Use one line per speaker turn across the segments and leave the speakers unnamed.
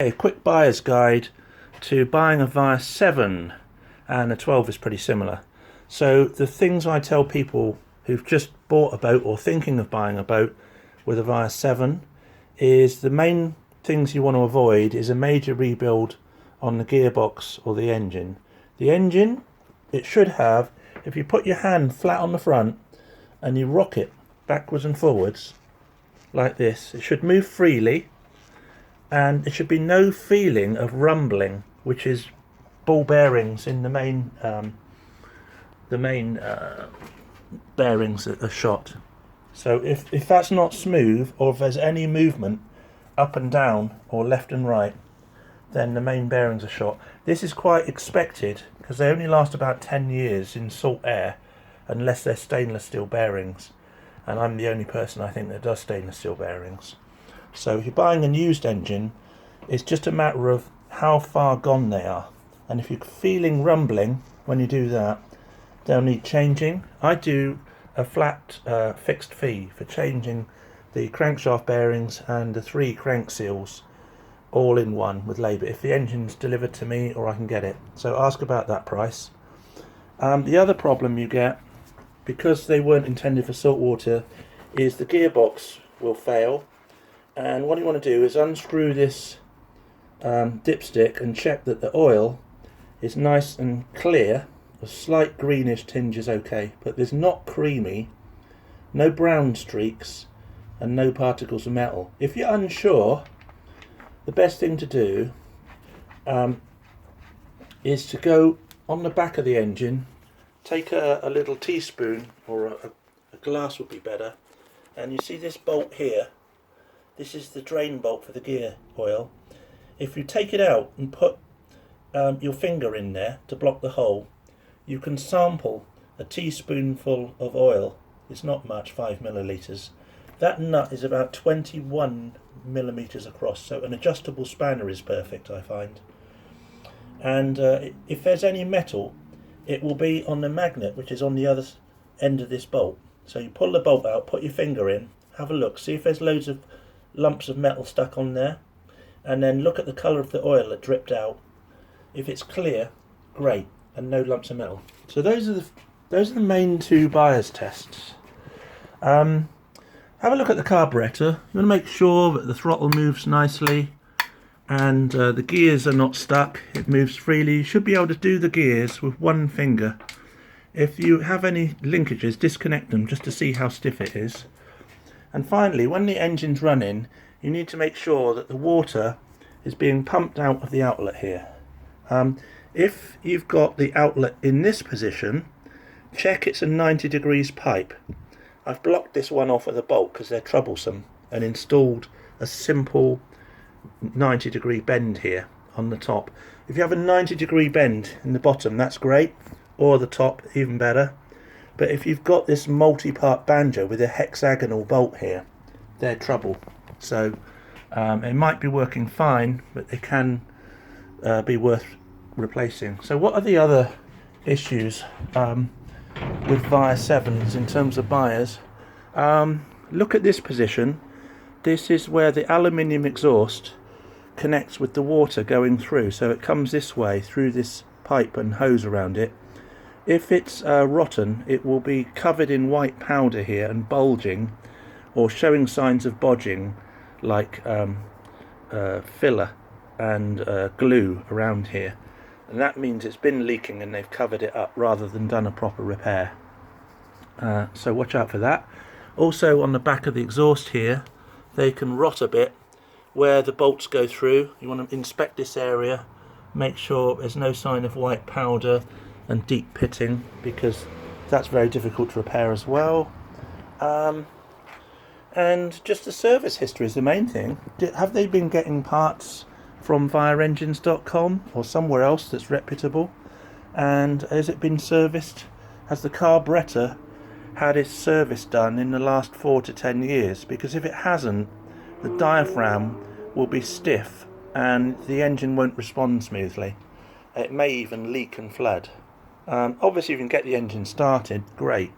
A quick buyer's guide to buying a Vire 7, and a 12 is pretty similar. So the things I tell people who've just bought a boat or thinking of buying a boat with a Vire 7 is the main things you want to avoid is a major rebuild on the gearbox or the engine. The engine, it should have, if you put your hand flat on the front and you rock it backwards and forwards like this, it should move freely. And there should be no feeling of rumbling, which is ball bearings in the main bearings that are shot. So if that's not smooth, or if there's any movement up and down or left and right, then the main bearings are shot. This is quite expected because they only last about 10 years in salt air unless they're stainless steel bearings, and I'm the only person I think that does stainless steel bearings. So if you're buying a used engine, it's just a matter of how far gone they are. And if you're feeling rumbling when you do that, they'll need changing. I do a flat fixed fee for changing the crankshaft bearings and the 3 crank seals all in one with labour if the engine's delivered to me or I can get it. So ask about that price. The other problem you get, because they weren't intended for salt water, is the gearbox will fail. And what you want to do is unscrew this dipstick and check that the oil is nice and clear. A slight greenish tinge is okay, but there's not creamy, no brown streaks, and no particles of metal. If you're unsure, the best thing to do is to go on the back of the engine, take a little teaspoon, or a glass would be better, and you see this bolt here. This is the drain bolt for the gear oil. If you take it out and put your finger in there to block the hole, you can sample a teaspoonful of oil. It's not much, 5 millilitres. That nut is about 21 millimetres across, so an adjustable spanner is perfect, I find. And if there's any metal, it will be on the magnet, which is on the other end of this bolt. So you pull the bolt out, put your finger in, have a look, see if there's loads of lumps of metal stuck on there, and then look at the colour of the oil that dripped out. If it's clear, great, and no lumps of metal. So those are the main 2 buyer's tests. Have a look at the carburetor. You want to make sure that the throttle moves nicely and the gears are not stuck. It moves freely. You should be able to do the gears with one finger. If you have any linkages, disconnect them just to see how stiff it is. And finally, when the engine's running, you need to make sure that the water is being pumped out of the outlet here. If you've got the outlet in this position, check it's a 90 degrees pipe. I've blocked this one off with a bolt because they're troublesome, and installed a simple 90 degree bend here on the top. If you have a 90 degree bend in the bottom, that's great, or the top, even better. But if you've got this multi-part banjo with a hexagonal bolt here, they're trouble. So it might be working fine, but they can be worth replacing. So what are the other issues with Vire 7s in terms of buyers? Look at this position. This is where the aluminium exhaust connects with the water going through. So it comes this way through this pipe and hose around it. If it's rotten, it will be covered in white powder here and bulging, or showing signs of bodging, like filler and glue around here. And that means it's been leaking and they've covered it up rather than done a proper repair. So watch out for that. Also on the back of the exhaust here, they can rot a bit where the bolts go through. You want to inspect this area, make sure there's no sign of white powder and deep pitting, because that's very difficult to repair as well. And just the service history is the main thing. Have they been getting parts from vireengines.com or somewhere else that's reputable? And has it been serviced? Has the carburetor had its service done in the last 4 to 10 years? Because if it hasn't, the diaphragm will be stiff and the engine won't respond smoothly. It may even leak and flood. Obviously, if you can get the engine started, great.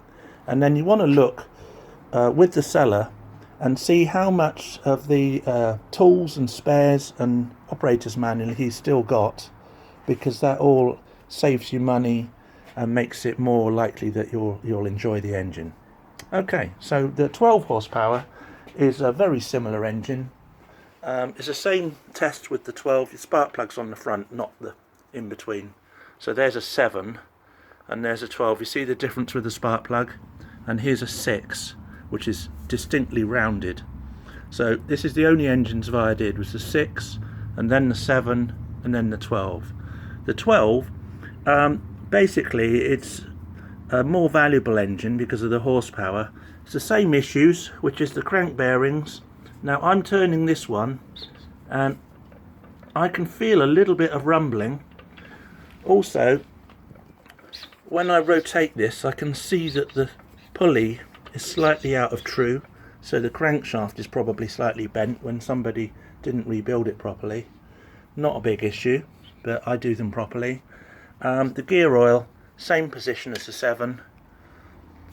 And then you want to look with the seller and see how much of the tools and spares and operator's manual he's still got, because that all saves you money and makes it more likely that you'll enjoy the engine. Okay, so the 12 horsepower is a very similar engine. It's the same test with the 12. The spark plug's on the front, not the in between. So there's a 7 and there's a 12. You see the difference with the spark plug? And here's a 6, which is distinctly rounded. So this is the only engines Vire did, was the 6 and then the 7 and then the 12. The 12, basically it's a more valuable engine because of the horsepower. It's the same issues, which is the crank bearings. Now I'm turning this one and I can feel a little bit of rumbling. Also, when I rotate this, I can see that the pulley is slightly out of true, so the crankshaft is probably slightly bent when somebody didn't rebuild it properly. Not a big issue, but I do them properly. The gear oil, same position as the 7.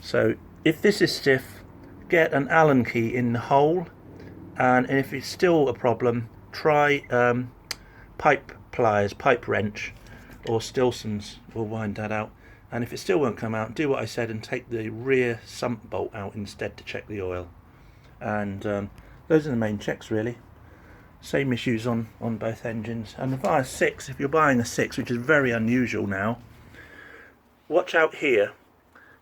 So if this is stiff, get an Allen key in the hole, and if it's still a problem, try pipe pliers, pipe wrench, or Stilson's will wind that out. And if it still won't come out, do what I said and take the rear sump bolt out instead to check the oil. And those are the main checks really. Same issues on both engines. And the Vire 6, if you're buying a 6, which is very unusual now, watch out here.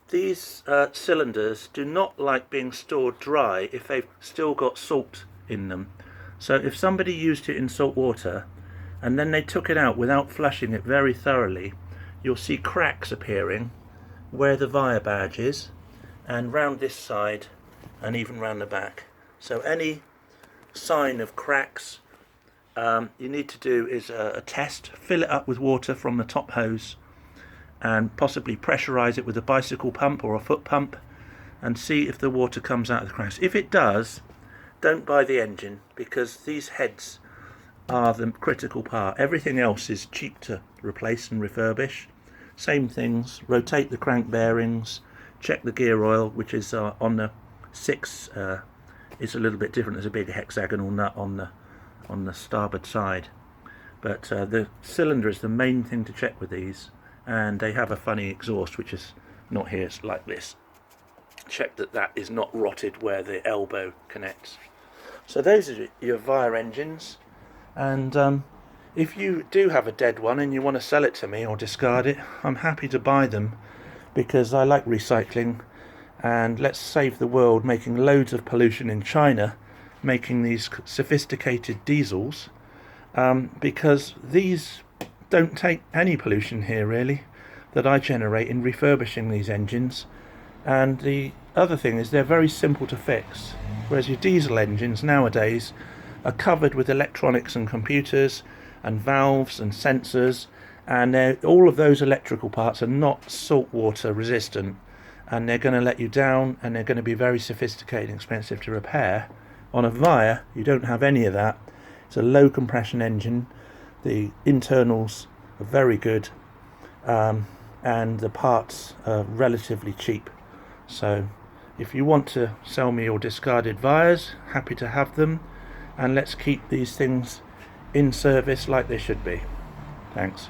These cylinders do not like being stored dry if they've still got salt in them. So if somebody used it in salt water and then they took it out without flushing it very thoroughly, you'll see cracks appearing where the Vire badge is, and round this side and even round the back. So any sign of cracks, you need to do is a test. Fill it up with water from the top hose and possibly pressurize it with a bicycle pump or a foot pump and see if the water comes out of the cracks. If it does, don't buy the engine, because these heads are the critical part. Everything else is cheap to replace and refurbish. Same things, rotate the crank bearings, check the gear oil, which is on the 6 is a little bit different. There's a big hexagonal nut on the starboard side, but the cylinder is the main thing to check with these, and they have a funny exhaust which is not here, it's like this. Check that that is not rotted where the elbow connects. So those are your Vire engines, and if you do have a dead one and you want to sell it to me or discard it, I'm happy to buy them, because I like recycling, and let's save the world making loads of pollution in China making these sophisticated diesels, because these don't take any pollution here really that I generate in refurbishing these engines. And the other thing is they're very simple to fix, whereas your diesel engines nowadays are covered with electronics and computers and valves and sensors, and all of those electrical parts are not saltwater resistant, and they're going to let you down, and they're going to be very sophisticated and expensive to repair. On a Vire, you don't have any of that. It's a low compression engine, the internals are very good, and the parts are relatively cheap. So if you want to sell me your discarded Vires, happy to have them, and let's keep these things in service like they should be. Thanks.